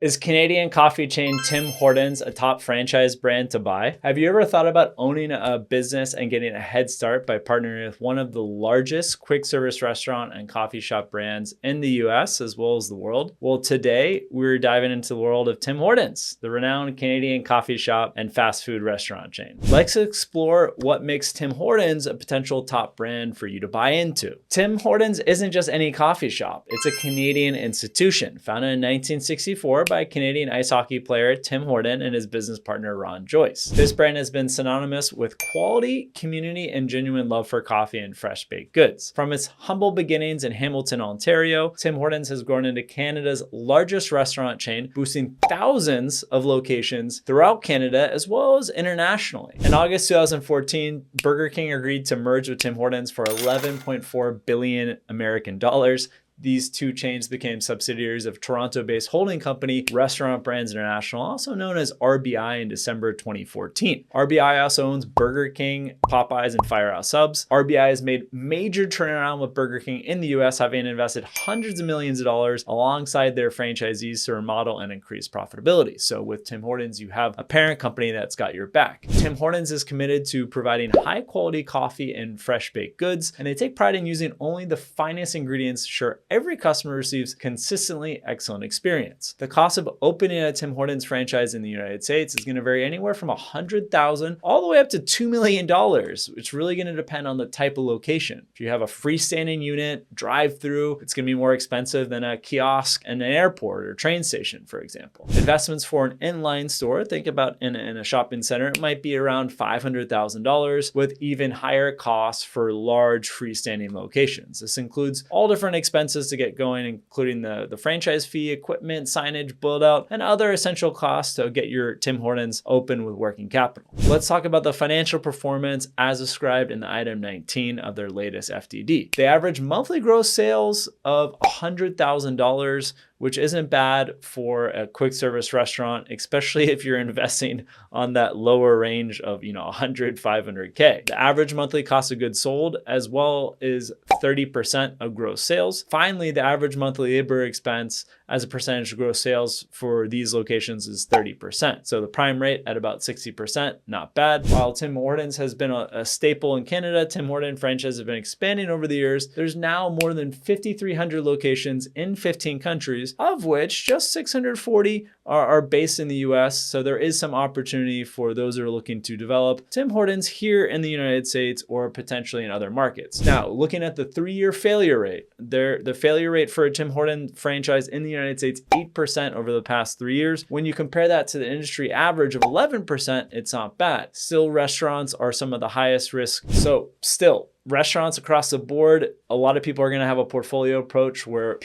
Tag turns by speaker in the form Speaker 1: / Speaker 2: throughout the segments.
Speaker 1: Is Canadian coffee chain Tim Hortons a top franchise brand to buy? Have you ever thought about owning a business and getting a head start by partnering with one of the largest quick service restaurant and coffee shop brands in the US as well as the world? Well, today we're diving into the world of Tim Hortons, the renowned Canadian coffee shop and fast food restaurant chain. Let's explore what makes Tim Hortons a potential top brand for you to buy into. Tim Hortons isn't just any coffee shop. It's a Canadian institution founded in 1964 by Canadian ice hockey player Tim Horton and his business partner Ron Joyce. This brand has been synonymous with quality, community, and genuine love for coffee and fresh baked goods. From its humble beginnings in Hamilton, Ontario, Tim Hortons has grown into Canada's largest restaurant chain, boasting thousands of locations throughout Canada as well as internationally. In August 2014, Burger King agreed to merge with Tim Hortons for 11.4 billion American dollars. These two chains became subsidiaries of Toronto-based holding company Restaurant Brands International, also known as RBI, in December 2014. RBI also owns Burger King, Popeyes, and Firehouse Subs. RBI has made major turnaround with Burger King in the US, having invested hundreds of millions of dollars alongside their franchisees to remodel and increase profitability. So with Tim Hortons, you have a parent company that's got your back. Tim Hortons is committed to providing high quality coffee and fresh baked goods, and they take pride in using only the finest ingredients to ensure every customer receives consistently excellent experience. The cost of opening a Tim Hortons franchise in the United States is going to vary anywhere from $100,000 all the way up to $2 million. It's really going to depend on the type of location. If you have a freestanding unit, drive-through, it's going to be more expensive than a kiosk in an airport or train station, for example. Investments for an inline store, think about in a shopping center, it might be around $500,000, with even higher costs for large freestanding locations. This includes all different expenses to get going, including the franchise fee, equipment, signage, build out, and other essential costs to get your Tim Hortons open with working capital. Let's talk about the financial performance as described in the item 19 of their latest FDD. They average monthly gross sales of $100,000, which isn't bad for a quick service restaurant, especially if you're investing on that lower range of, 100, 500K. The average monthly cost of goods sold as well is 30% of gross sales. Finally, the average monthly labor expense as a percentage of gross sales for these locations is 30%. So the prime rate at about 60%, not bad. While Tim Hortons has been a staple in Canada, Tim Hortons franchises have been expanding over the years. There's now more than 5,300 locations in 15 countries, of which just 640 are based in the US. So there is some opportunity for those that are looking to develop Tim Hortons here in the United States or potentially in other markets. Now, looking at the 3-year failure rate, the failure rate for a Tim Hortons franchise in the United States, 8% over the past 3 years. When you compare that to the industry average of 11%, it's not bad. Still, restaurants are some of the highest risk. So still, restaurants across the board, a lot of people are going to have a portfolio approach where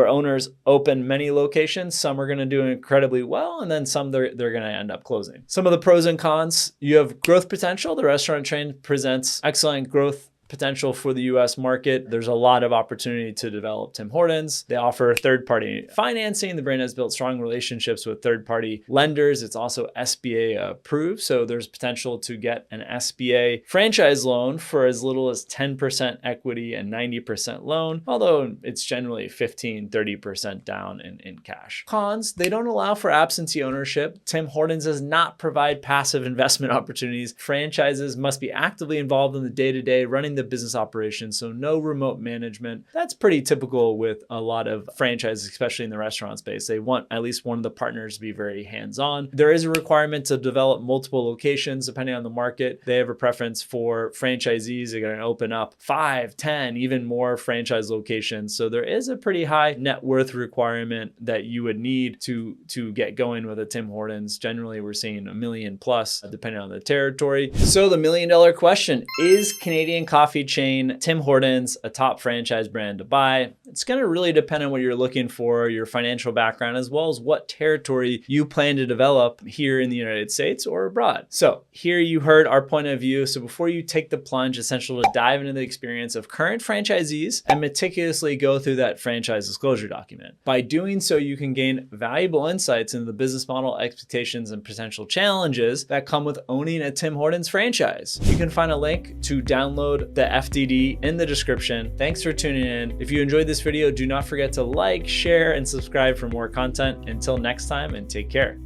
Speaker 1: owners open many locations. Some are going to do incredibly well, and then some they're going to end up closing. Some of the pros and cons: you have growth potential. The restaurant chain presents excellent growth potential for the US market. There's a lot of opportunity to develop Tim Hortons. They offer third-party financing. The brand has built strong relationships with third-party lenders. It's also SBA approved. So there's potential to get an SBA franchise loan for as little as 10% equity and 90% loan, although it's generally 15, 30% down in cash. Cons: they don't allow for absentee ownership. Tim Hortons does not provide passive investment opportunities. Franchises must be actively involved in the day-to-day running the business operations, so no remote management. That's pretty typical with a lot of franchises, especially in the restaurant space. They want at least one of the partners to be very hands-on. There is a requirement to develop multiple locations depending on the market. They have a preference for franchisees. They're going to open up 5, 10, even more franchise locations. So there is a pretty high net worth requirement that you would need to get going with a Tim Hortons. Generally, we're seeing $1 million plus depending on the territory. So the $1 million question: is Canadian coffee chain Tim Hortons a top franchise brand to buy? It's going to really depend on what you're looking for, your financial background, as well as what territory you plan to develop here in the United States or abroad. So here you heard our point of view. So before you take the plunge, it's essential to dive into the experience of current franchisees and meticulously go through that franchise disclosure document. By doing so, you can gain valuable insights into the business model, expectations, and potential challenges that come with owning a Tim Hortons franchise. You can find a link to download the FDD in the description. Thanks for tuning in. If you enjoyed this video, do not forget to like, share, and subscribe for more content. Until next time, and take care.